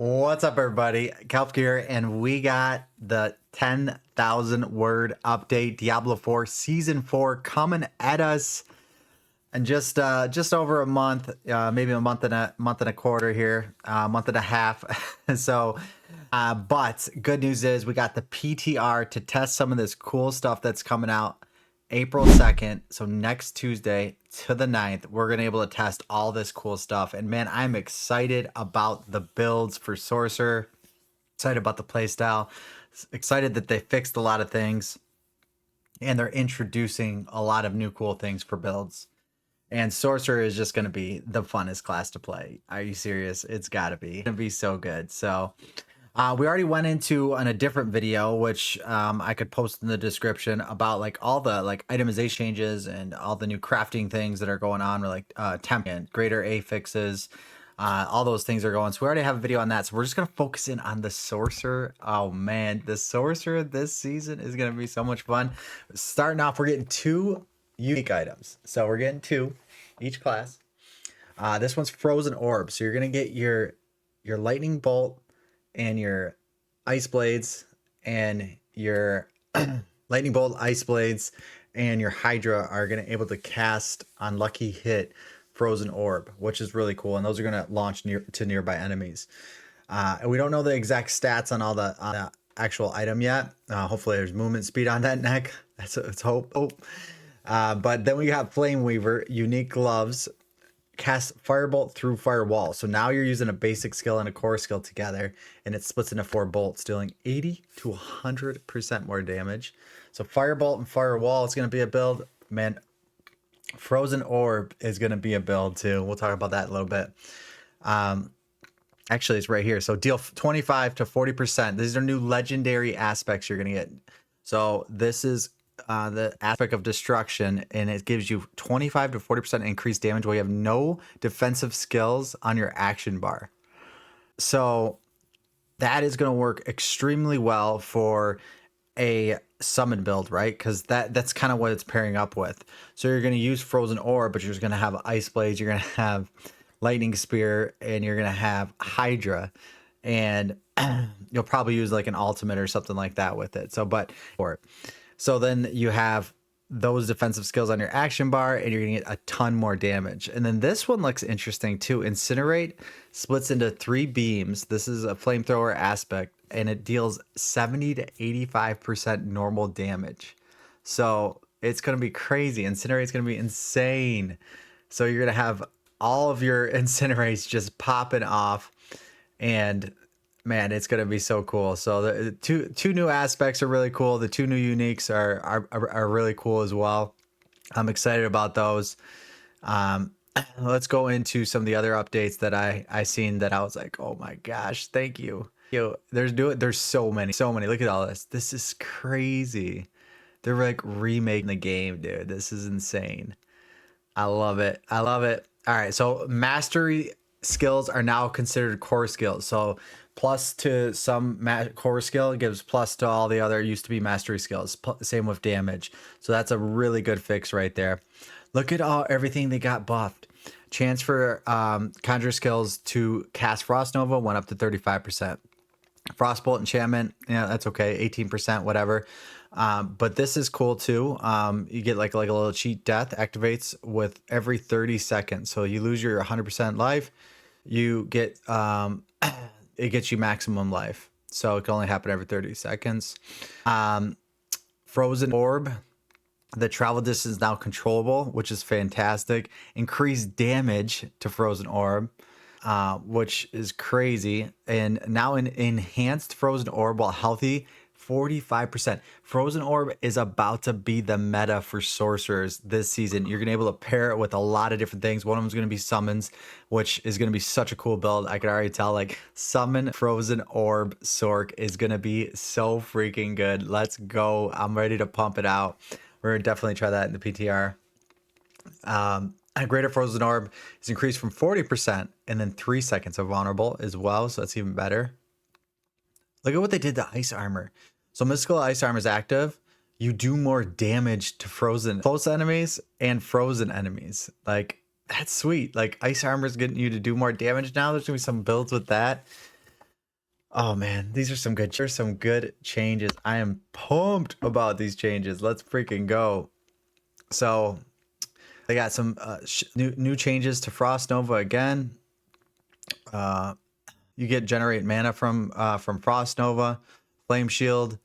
What's up, everybody? Kelp here, and we got the 10,000 word update. Diablo 4 Season 4 coming at us in just over a month, maybe a month and a quarter here, month and a half. But good news is we got the PTR to test some of this cool stuff that's coming out April 2nd. So next Tuesday to the 9th, we're going to be able to test all this cool stuff. And man, I'm excited about the builds for Sorcerer, excited about the playstyle, excited that they fixed a lot of things and they're introducing a lot of new cool things for builds. And Sorcerer is just going to be the funnest class to play. Are you serious? It's got to be. It's going to be so good. So we already went into on a different video, which I could post in the description, about like all the like itemization changes and all the new crafting things that are going on, or like temp and greater A fixes. All those things are going. So we already have a video on that. So we're just going to focus in on the Sorcerer. Oh man, the Sorcerer this season is going to be so much fun. Starting off, we're getting 2 unique items. So we're getting 2 each class. This one's Frozen Orb. So you're going to get your lightning bolt and your ice blades, and your lightning bolt, ice blades, and your Hydra are going to able to cast on lucky hit Frozen Orb, which is really cool. And those are going to launch to nearby enemies. And we don't know the exact stats on the actual item yet. Hopefully there's movement speed on that neck. Let's hope. But then we got Flame Weaver, unique gloves, cast Firebolt through Firewall. So now you're using a basic skill and a core skill together, and it splits into 4 bolts, dealing 80 to 100% more damage. So Firebolt and Firewall is going to be a build. Man, Frozen Orb is going to be a build too. We'll talk about that in a little bit. Actually, it's right here. So deal 25 to 40%. These are new legendary aspects you're going to get. So this is the aspect of destruction, and it gives you 25 to 40% increased damage while you have no defensive skills on your action bar. So that is going to work extremely well for a summon build, right? Because that's kind of what it's pairing up with. So you're going to use Frozen Orb, but you're just going to have Ice Blades, you're going to have Lightning Spear, and you're going to have Hydra, and you'll probably use like an ultimate or something like that with it. So then you have those defensive skills on your action bar, and you're going to get a ton more damage. And then this one looks interesting too. Incinerate splits into 3 beams. This is a flamethrower aspect, and it deals 70 to 85% normal damage. So it's going to be crazy. Incinerate is going to be insane. So you're going to have all of your incinerates just popping off, and man, it's gonna be so cool. So the two new aspects are really cool. The 2 new uniques are really cool as well. I'm excited about those. Let's go into some of the other updates that I seen that I was like, oh my gosh, thank you. There's so many. Look at all this. This is crazy. They're like remaking the game, dude. This is insane. I love it. All right, so mastery skills are now considered core skills. So plus to some core skill gives plus to all the other used to be mastery skills. Same with damage. So that's a really good fix right there. Look at everything they got buffed. Chance for conjure skills to cast Frost Nova went up to 35%. Frostbolt enchantment, yeah, that's okay, 18%, whatever. But this is cool too. You get like a little cheat death activates with every 30 seconds. So you lose your 100% life, you get it gets you maximum life. So it can only happen every 30 seconds. Frozen Orb, the travel distance is now controllable, which is fantastic. Increased damage to Frozen Orb, which is crazy. And now an enhanced Frozen Orb while healthy, 45%. Frozen Orb is about to be the meta for sorcerers this season. You're going to be able to pair it with a lot of different things. One of them is going to be summons, which is going to be such a cool build. I can already tell, like, summon Frozen Orb Sorc is going to be so freaking good. Let's go. I'm ready to pump it out. We're going to definitely try that in the PTR. A greater Frozen Orb is increased from 40% and then 3 seconds of vulnerable as well. So that's even better. Look at what they did to Ice Armor. So Mystical Ice Armor is active. You do more damage to frozen close enemies and frozen enemies. Like, that's sweet. Like, Ice Armor is getting you to do more damage now. There's going to be some builds with that. Oh man, these are some good changes. I am pumped about these changes. Let's freaking go. So they got some new changes to Frost Nova again. Uh, you get generate mana from Frost Nova, Flame Shield.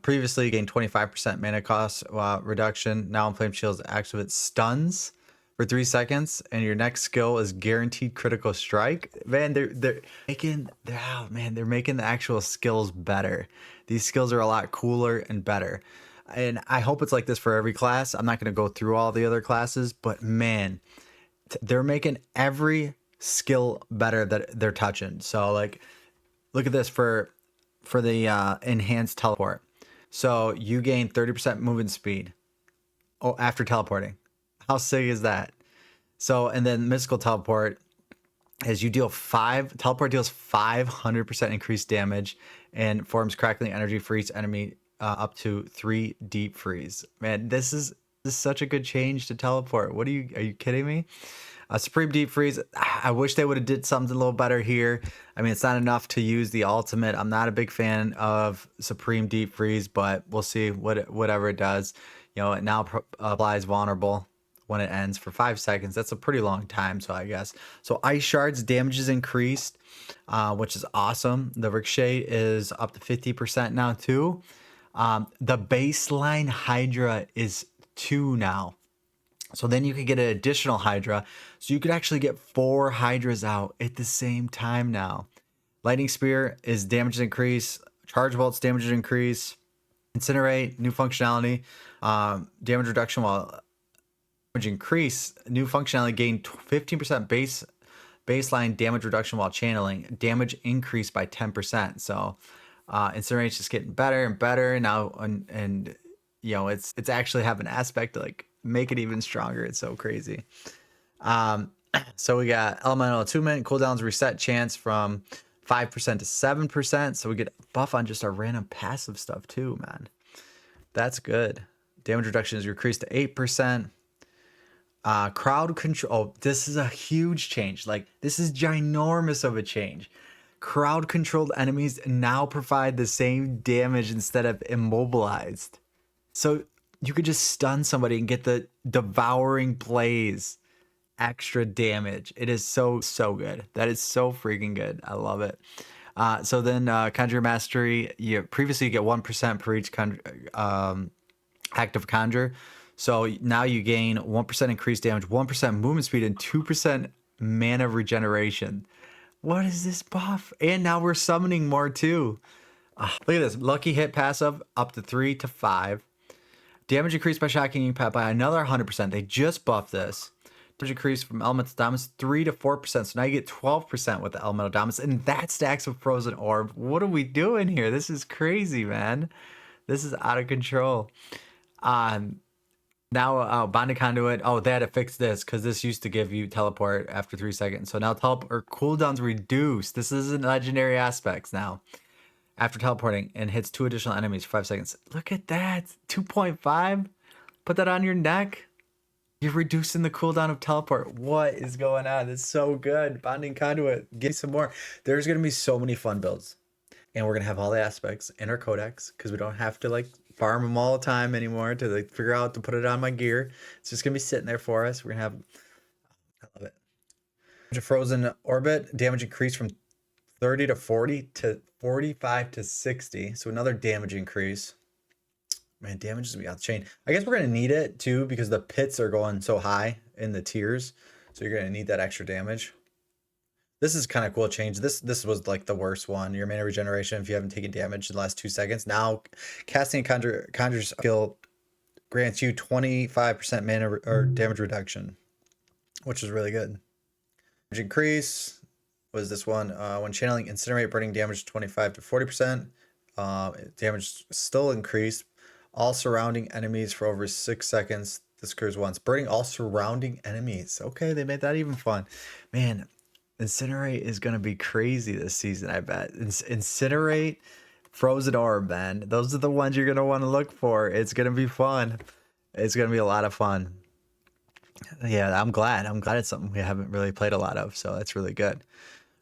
Previously, you gained 25% mana cost reduction. Now in Flame Shield's activate stuns for 3 seconds, and your next skill is guaranteed critical strike. Man, they're making the actual skills better. These skills are a lot cooler and better. And I hope it's like this for every class. I'm not going to go through all the other classes, but man, they're making every skill better that they're touching. So like, look at this for the enhanced teleport. So you gain 30% movement speed after teleporting. How sick is that? So and then mystical teleport as you teleport deals 500% increased damage and forms crackling energy for each enemy up to 3 deep freeze. Man, this is such a good change to teleport. Are you kidding me? Supreme Deep Freeze. I wish they would have did something a little better here. I mean, it's not enough to use the ultimate. I'm not a big fan of Supreme Deep Freeze, but we'll see whatever it does. You know, it now applies vulnerable when it ends for 5 seconds. That's a pretty long time, so I guess. So Ice Shards damage is increased, which is awesome. The Ricochet is up to 50% now too. The baseline Hydra is 2 now. So then you could get an additional Hydra. So you could actually get 4 Hydras out at the same time now. Lightning Spear is damage increase. Charge Bolts damage increase. Incinerate, new functionality. Damage reduction while damage increase. New functionality gain 15% baseline damage reduction while channeling. Damage increase by 10%. So Incinerate's just getting better and better now, and you know it's actually have an aspect to like make it even stronger. It's so crazy. So we got elemental attunement, cooldowns reset chance from 5% to 7%. So we get a buff on just our random passive stuff too, man. That's good. Damage reduction is increased to 8%. Crowd control. Oh, this is a huge change. Like, this is ginormous of a change. Crowd controlled enemies now provide the same damage instead of immobilized. So you could just stun somebody and get the devouring blaze extra damage. It is so good. That is so freaking good. I love it. So then Conjure Mastery, you previously get 1% per each active conjure. So now you gain 1% increased damage, 1% movement speed, and 2% mana regeneration. What is this buff? And now we're summoning more too. Look at this. Lucky hit passive up to 3 to 5. Damage increased by shocking impact by another 100%. They just buffed this. Damage increase from elemental dominance 3 to 4%. So now you get 12% with the elemental dominance, and that stacks with frozen orb. What are we doing here? This is crazy, man. This is out of control. Now bonding conduit. Oh, they had to fix this because this used to give you teleport after 3 seconds. So now teleport cooldowns reduced. This isn't legendary aspects now. After teleporting and hits 2 additional enemies for 5 seconds. Look at that. 2.5. Put that on your neck. You're reducing the cooldown of teleport. What is going on? It's so good. Bonding conduit. Give me some more. There's going to be so many fun builds. And we're going to have all the aspects in our codex because we don't have to like farm them all the time anymore to like figure out to put it on my gear. It's just going to be sitting there for us. We're going to have, I love it. Frozen orbit. Damage increased from 30 to 40 to 45 to 60. So another damage increase. Man, damage is gonna be out the chain. I guess we're gonna need it too because the pits are going so high in the tiers. So you're gonna need that extra damage. This is kind of cool change. This was like the worst one. Your mana regeneration if you haven't taken damage in the last 2 seconds. Now casting a conjure skill grants you 25% mana or damage reduction, which is really good. Damage increase was this one. When channeling incinerate, burning damage 25 to 40%. Damage still increased. All surrounding enemies for over 6 seconds. This occurs once. Burning all surrounding enemies. Okay, they made that even fun. Man, Incinerate is going to be crazy this season, I bet. Incinerate, Frozen Orb, man. Those are the ones you're going to want to look for. It's going to be fun. It's going to be a lot of fun. Yeah, I'm glad. I'm glad it's something we haven't really played a lot of, so that's really good.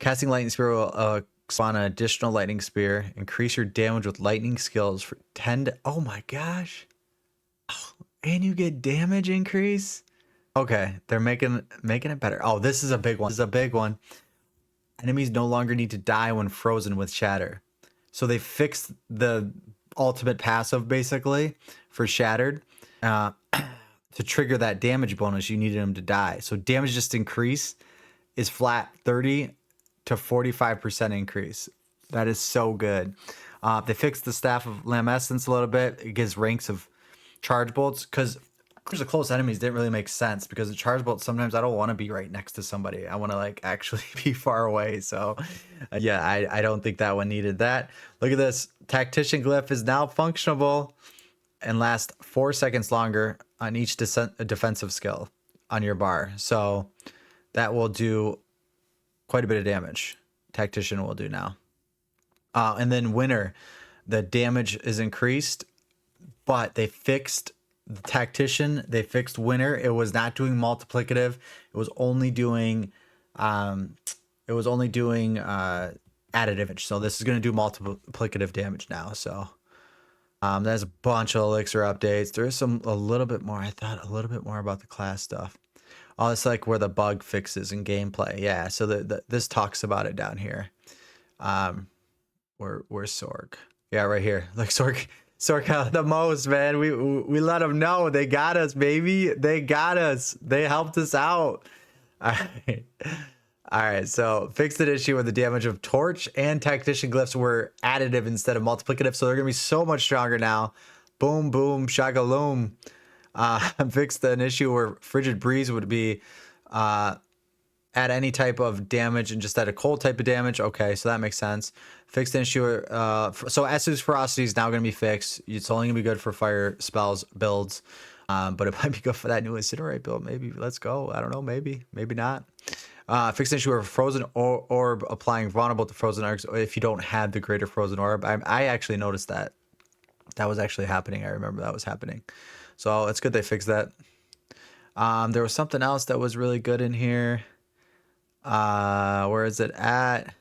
Casting Lightning Spear will Spawn an additional lightning spear. Increase your damage with lightning skills for 10 to, oh my gosh. Oh, and you get damage increase. Okay, they're making it better. Oh, this is a big one. This is a big one. Enemies no longer need to die when frozen with shatter. So they fixed the ultimate passive basically for shattered. To trigger that damage bonus, you needed them to die. So damage just increase is flat 30 to 45% increase. That is so good. They fixed the Staff of Lamescence a little bit. It gives ranks of charge bolts because the close enemies didn't really make sense because the charge bolts, sometimes I don't want to be right next to somebody. I want to like actually be far away. So yeah, I don't think that one needed that. Look at this. Tactician Glyph is now functionable and lasts 4 seconds longer on each defensive skill on your bar. So that will do quite a bit of damage. Tactician will do now. And then Winter, the damage is increased, but they fixed the Tactician. They fixed Winter. It was not doing multiplicative. It was only doing additive. So this is going to do multiplicative damage now. So there's a bunch of elixir updates. There is a little bit more. I thought a little bit more about the class stuff. Oh, it's like where the bug fixes in gameplay. Yeah, so this talks about it down here. Where's Sorg? Yeah, right here. Like Sorg out the most, man. We let them know. They got us, baby. They got us. They helped us out. All right. All right, so fixed an issue where the damage of Torch and Tactician Glyphs were additive instead of multiplicative, so they're going to be so much stronger now. Boom, boom, shagaloom. Fixed an issue where Frigid Breeze would be at any type of damage and just at a cold type of damage. Okay, so that makes sense. Fixed an issue where, so Essu's Ferocity is now going to be fixed. It's only going to be good for fire spells builds, but it might be good for that new Incinerate build. Maybe, let's go. I don't know, maybe not. Fixed issue of Frozen Orb applying vulnerable to Frozen Arcs if you don't have the greater Frozen Orb. I actually noticed that. That was actually happening. I remember that was happening. So it's good they fixed that. There was something else that was really good in here. Where is it at?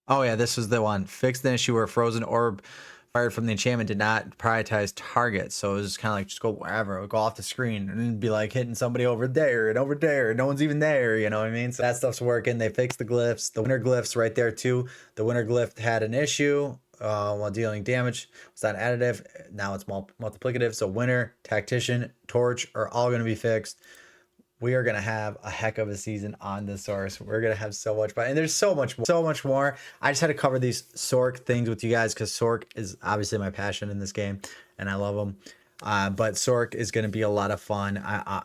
Oh yeah, this was the one. Fixed the issue where Frozen Orb fired from the enchantment did not prioritize targets. So it was just kind of like, just go wherever. It would go off the screen and it'd be like hitting somebody over there and over there. No one's even there. You know what I mean? So that stuff's working. They fixed the glyphs. The Winter Glyphs right there too. The Winter Glyph had an issue while dealing damage. It's not additive. Now it's multiplicative. So Winter, Tactician, Torch are all going to be fixed. We are going to have a heck of a season on the Source. We're going to have so much fun. And there's so much more. I just had to cover these Sorc things with you guys because Sorc is obviously my passion in this game and I love them. But Sorc is going to be a lot of fun.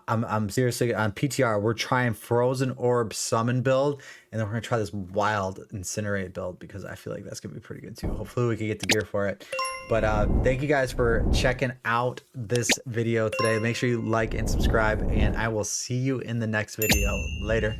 I'm seriously on PTR. We're trying Frozen Orb Summon build, and then we're going to try this Wild Incinerate build because I feel like that's going to be pretty good too. Hopefully we can get the gear for it. But thank you guys for checking out this video today. Make sure you like and subscribe, and I will see you in the next video. Later.